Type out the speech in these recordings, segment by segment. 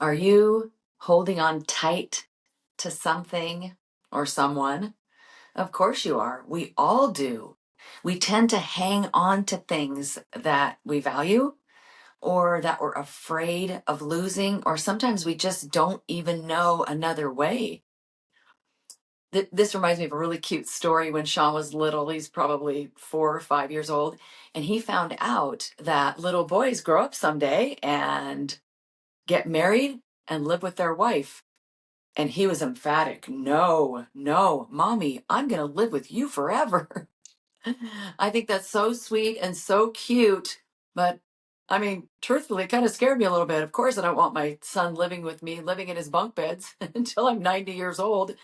Are you holding on tight to something or someone? Of course you are. We all do. We tend to hang on to things that we value or that we're afraid of losing, or sometimes we just don't even know another way. This reminds me of a really cute story when Sean was little. He's probably 4 or 5 years old, and he found out that little boys grow up someday and get married and live with their wife. And he was emphatic. No, no, mommy, I'm going to live with you forever. I think that's so sweet and so cute. But I mean, truthfully, it kind of scared me a little bit. Of course, I don't want my son living with me, living in his bunk beds until I'm 90 years old.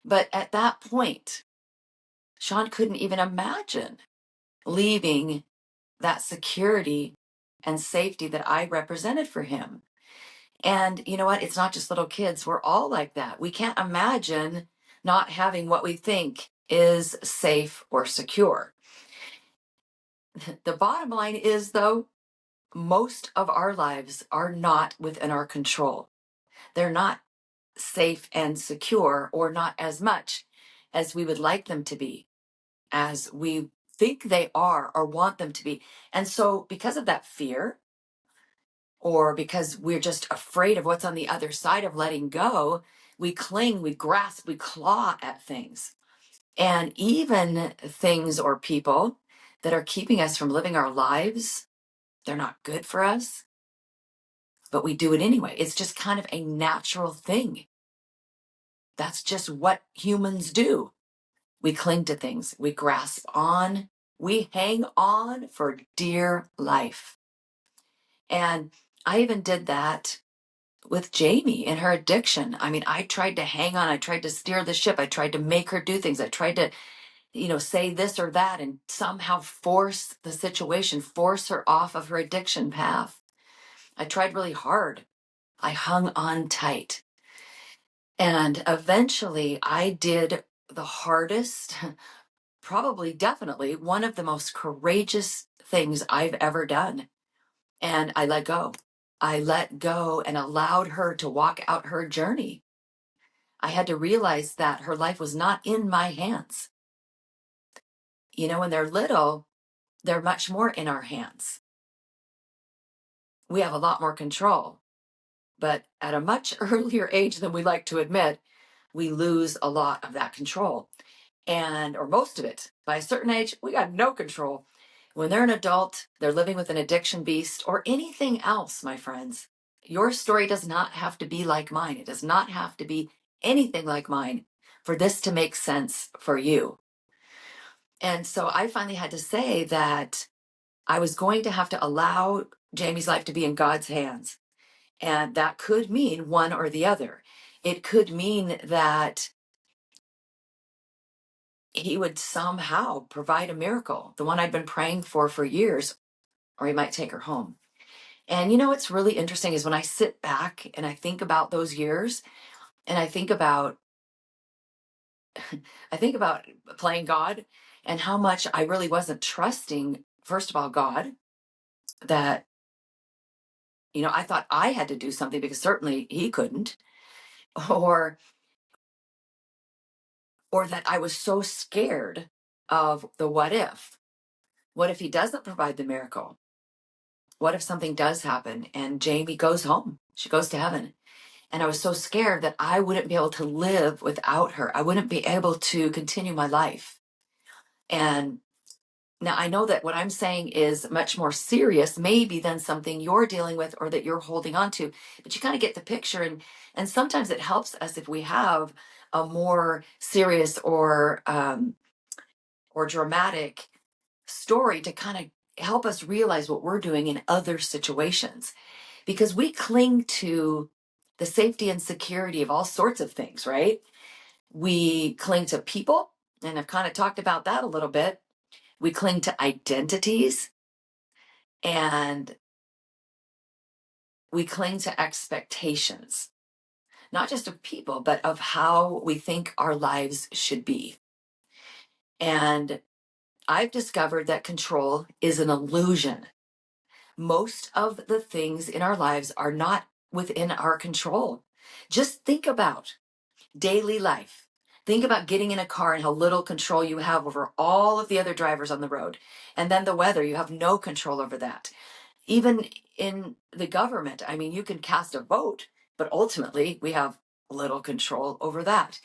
But at that point, Sean couldn't even imagine leaving that security and safety that I represented for him. And you know what? It's not just little kids. We're all like that. We can't imagine not having what we think is safe or secure. The bottom line is, though, most of our lives are not within our control. They're not safe and secure, or not as much as we would like them to be, as we think they are or want them to be. And so, because of that fear, or because we're just afraid of what's on the other side of letting go, we cling, we grasp, we claw at things. And even things or people that are keeping us from living our lives, they're not good for us, but we do it anyway. It's just kind of a natural thing. That's just what humans do. We cling to things, we grasp on, we hang on for dear life. And I even did that with Jamie and her addiction. I mean, I tried to hang on, I tried to steer the ship, I tried to make her do things, I tried to, say this or that and somehow force the situation, force her off of her addiction path. I tried really hard. I hung on tight. And eventually I did the hardest, probably definitely one of the most courageous things I've ever done. And I let go. I let go and allowed her to walk out her journey. I had to realize that her life was not in my hands. When they're little, they're much more in our hands. We have a lot more control. But at a much earlier age than we like to admit, we lose a lot of that control, or most of it. By a certain age, we got no control. When they're an adult, they're living with an addiction beast or anything else, my friends. Your story does not have to be like mine. It does not have to be anything like mine for this to make sense for you. And so I finally had to say that I was going to have to allow Jamie's life to be in God's hands. And that could mean one or the other. It could mean that he would somehow provide a miracle, the one I'd been praying for years, or he might take her home. And what's really interesting is when I sit back and I think about those years, and I think about playing God and how much I really wasn't trusting, first of all, God, that I thought I had to do something because certainly he couldn't, or that I was so scared of the what if. What if he doesn't provide the miracle? What if something does happen and Jamie goes home? She goes to heaven. And I was so scared that I wouldn't be able to live without her. I wouldn't be able to continue my life. And now I know that what I'm saying is much more serious, maybe, than something you're dealing with or that you're holding on to. But you kind of get the picture. And sometimes it helps us if we have a more serious or dramatic story to kind of help us realize what we're doing in other situations, because we cling to the safety and security of all sorts of things, right? We cling to people, and I've kind of talked about that a little bit. We cling to identities, and we cling to expectations, not just of people, but of how we think our lives should be. And I've discovered that control is an illusion. Most of the things in our lives are not within our control. Just think about daily life. Think about getting in a car and how little control you have over all of the other drivers on the road. And then the weather, you have no control over that. Even in the government, I mean, you can cast a vote, but ultimately we have little control over that.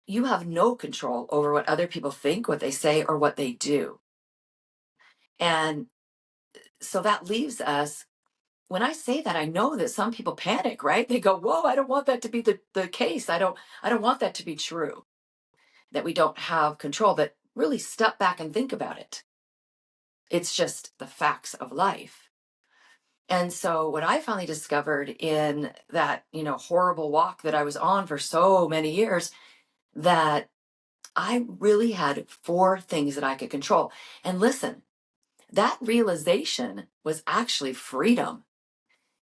You have no control over what other people think, what they say, or what they do. And so that leaves us, when I say that, I know that some people panic, right? They go, whoa, I don't want that to be the case. I don't want that to be true, that we don't have control. But really step back and think about it. It's just the facts of life. And so what I finally discovered in that, horrible walk that I was on for so many years, that I really had 4 things that I could control. And listen, that realization was actually freedom.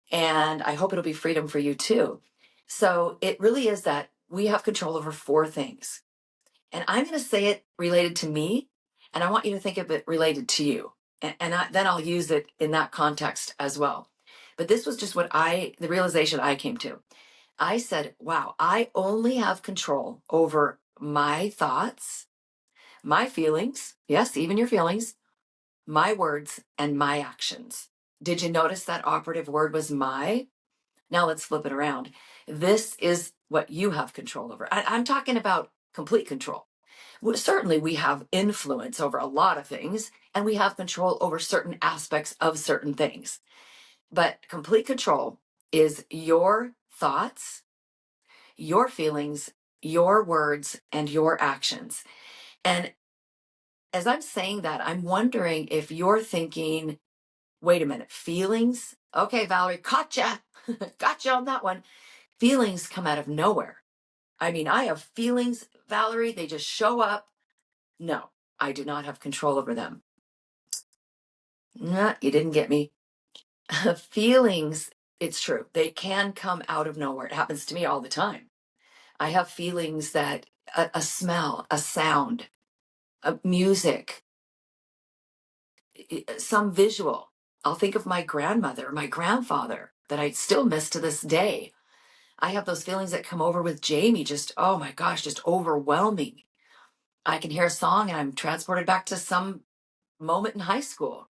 And I hope it'll be freedom for you too. So it really is that we have control over 4 things. And I'm going to say it related to me, and I want you to think of it related to you. Then I'll use it in that context as well. But this was just the realization I came to. I said, wow, I only have control over my thoughts, my feelings, yes, even your feelings, my words, and my actions. Did you notice that operative word was my? Now let's flip it around. This is what you have control over. I'm talking about complete control. Well, certainly we have influence over a lot of things, and we have control over certain aspects of certain things. But complete control is your thoughts, your feelings, your words, and your actions. And as I'm saying that, I'm wondering if you're thinking, wait a minute, feelings? Okay, Valerie, gotcha. Gotcha on that one. Feelings come out of nowhere. I mean, I have feelings, Valerie, they just show up. No, I do not have control over them. Nah, you didn't get me. Feelings, it's true. They can come out of nowhere. It happens to me all the time. I have feelings that a smell, a sound, a music, some visual. I'll think of my grandmother, my grandfather that I still miss to this day. I have those feelings that come over with Jamie, just, oh my gosh, just overwhelming. I can hear a song and I'm transported back to some moment in high school.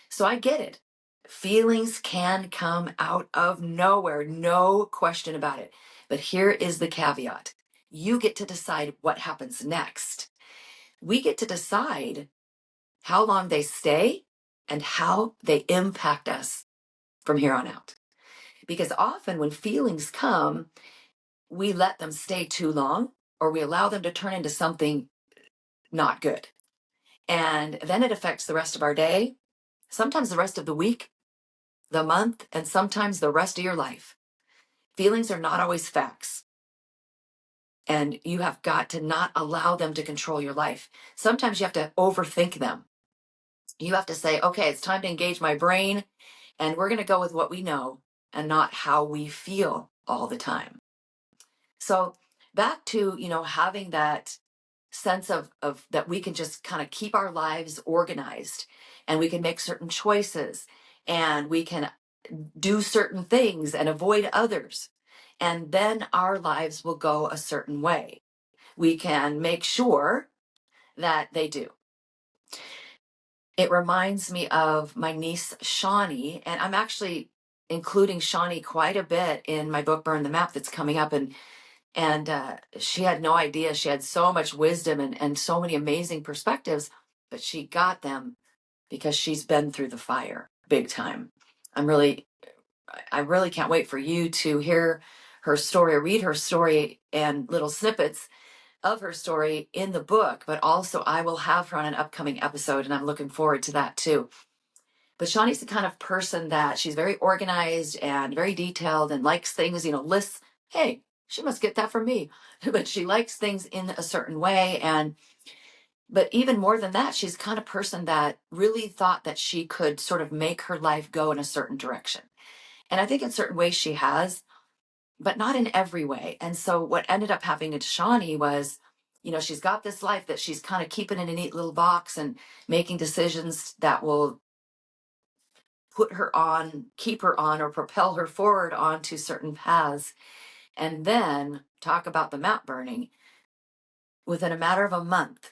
So I get it. Feelings can come out of nowhere, no question about it. But here is the caveat. You get to decide what happens next. We get to decide how long they stay and how they impact us from here on out. Because often when feelings come, we let them stay too long, or we allow them to turn into something not good. And then it affects the rest of our day, sometimes the rest of the week, the month, and sometimes the rest of your life. Feelings are not always facts. And you have got to not allow them to control your life. Sometimes you have to overthink them. You have to say, okay, it's time to engage my brain, and we're going to go with what we know and not how we feel all the time. So back to, having that sense of that we can just kind of keep our lives organized, and we can make certain choices, and we can do certain things and avoid others. And then our lives will go a certain way. We can make sure that they do. It reminds me of my niece, Shawnie, and I'm actually including Shawnie quite a bit in my book, Burn the Map, that's coming up. And she had no idea. She had so much wisdom and so many amazing perspectives, but she got them because she's been through the fire big time. I really can't wait for you to hear her story, or read her story and little snippets of her story in the book. But also I will have her on an upcoming episode, and I'm looking forward to that too. But Shawnee's the kind of person that she's very organized and very detailed and likes things, lists. Hey, she must get that from me. But she likes things in a certain way. But even more than that, she's the kind of person that really thought that she could sort of make her life go in a certain direction. And I think in certain ways she has, but not in every way. And so what ended up happening to Shawnie was, she's got this life that she's kind of keeping in a neat little box and making decisions that will put her on, keep her on, or propel her forward onto certain paths. And then talk about the map burning. Within a matter of a month,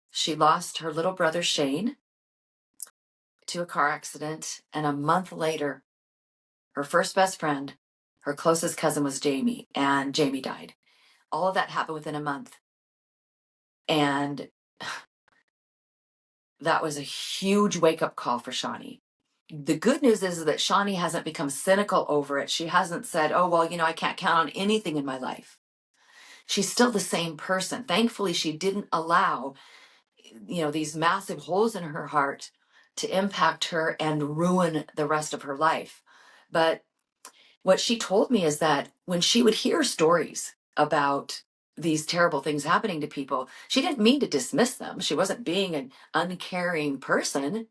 she lost her little brother Shane to a car accident. And a month later, her first best friend, her closest cousin, was Jamie, and Jamie died. All of that happened within a month. And that was a huge wake-up call for Shawnie. The good news is that Shawnie hasn't become cynical over it. She hasn't said, oh, well, I can't count on anything in my life. She's still the same person. Thankfully, she didn't allow, these massive holes in her heart to impact her and ruin the rest of her life. But what she told me is that when she would hear stories about these terrible things happening to people, she didn't mean to dismiss them. She wasn't being an uncaring person.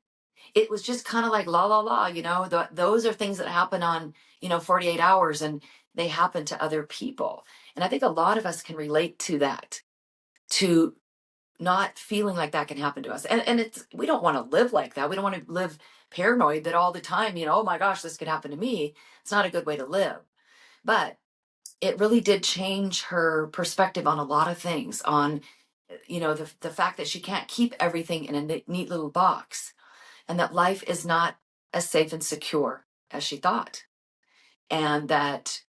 It was just kind of like la la la, those are things that happen on 48 hours, and they happen to other people. And I think a lot of us can relate to that, to not feeling like that can happen to us. And it's, we don't want to live like that. We don't want to live paranoid that all the time, oh my gosh, this could happen to me. It's not a good way to live. But it really did change her perspective on a lot of things, on the fact that she can't keep everything in a neat little box, and that life is not as safe and secure as she thought, and that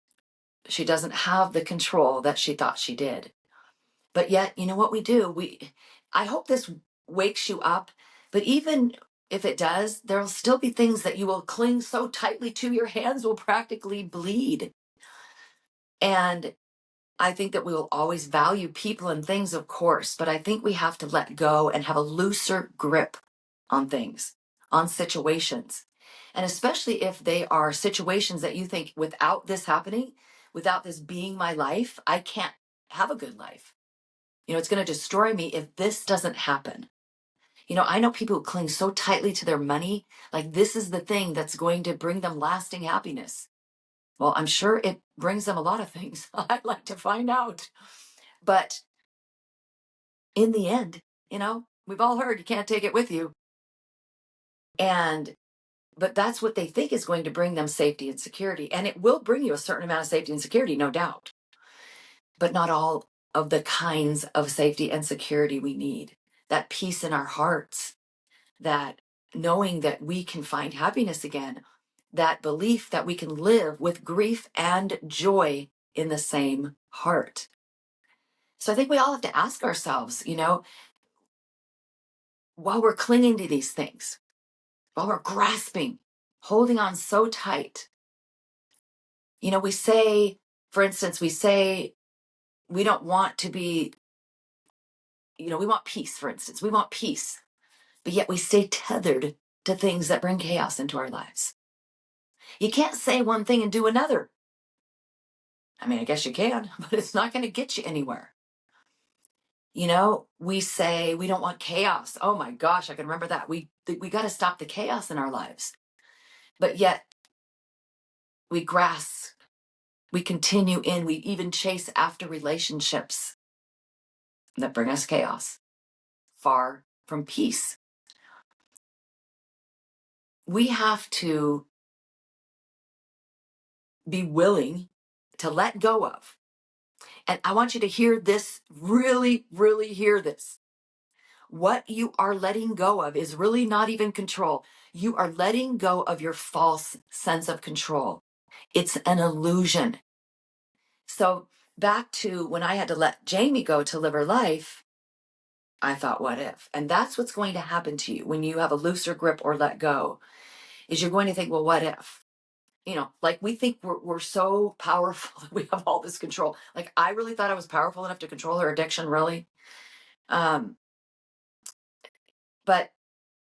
she doesn't have the control that she thought she did. But yet, what we do, I hope this wakes you up. But even if it does, there'll still be things that you will cling so tightly to, your hands will practically bleed. And I think that we will always value people and things, of course, but I think we have to let go and have a looser grip on things, on situations. And especially if they are situations that you think, without this happening, without this being my life, I can't have a good life. It's going to destroy me if this doesn't happen. I know people who cling so tightly to their money, like this is the thing that's going to bring them lasting happiness. Well, I'm sure it brings them a lot of things. I'd like to find out. But in the end, we've all heard you can't take it with you. But that's what they think is going to bring them safety and security. And it will bring you a certain amount of safety and security, no doubt. But not all of the kinds of safety and security we need. That peace in our hearts, that knowing that we can find happiness again, that belief that we can live with grief and joy in the same heart. So I think we all have to ask ourselves, while we're clinging to these things, while we're grasping, holding on so tight, we say, for instance, we don't want to be, we want peace, for instance, we want peace, but yet we stay tethered to things that bring chaos into our lives. You can't say one thing and do another. I mean, I guess you can, but it's not going to get you anywhere. We say we don't want chaos. Oh my gosh, I can remember that. We got to stop the chaos in our lives. But yet we grasp, we continue in, we even chase after relationships that bring us chaos, far from peace. We have to be willing to let go of. And I want you to hear this, really, really hear this. What you are letting go of is really not even control. You are letting go of your false sense of control. It's an illusion. So back to when I had to let Jamie go to live her life, I thought, what if? And that's what's going to happen to you when you have a looser grip or let go, is you're going to think, well, what if? Like we think we're so powerful that we have all this control. Like I really thought I was powerful enough to control her addiction, really. But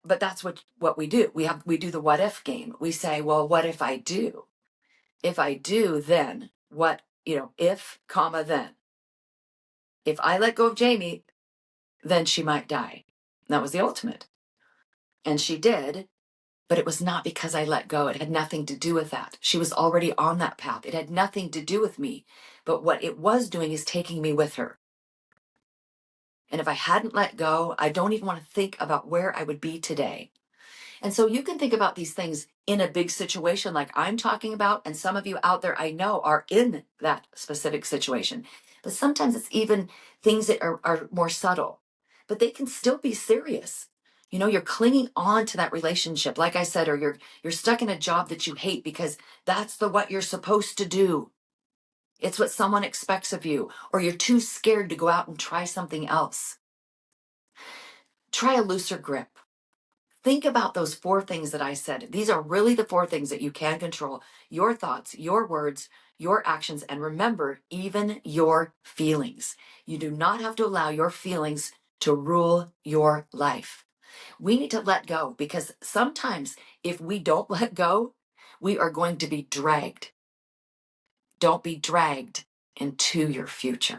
that's what we do. We do the what if game. We say, well, what if I do? If I do, then what, if, comma, then. If I let go of Jamie, then she might die. That was the ultimate. And she did, but it was not because I let go. It had nothing to do with that. She was already on that path. It had nothing to do with me. But what it was doing is taking me with her. And if I hadn't let go, I don't even want to think about where I would be today. And so you can think about these things in a big situation like I'm talking about, and some of you out there I know are in that specific situation. But sometimes it's even things that are more subtle, but they can still be serious. You know, you're clinging on to that relationship, like I said, or you're stuck in a job that you hate because that's what you're supposed to do. It's what someone expects of you, or you're too scared to go out and try something else. Try a looser grip. Think about those 4 things that I said. These are really the 4 things that you can control: your thoughts, your words, your actions, and remember, even your feelings. You do not have to allow your feelings to rule your life. We need to let go, because sometimes if we don't let go, we are going to be dragged. Don't be dragged into your future.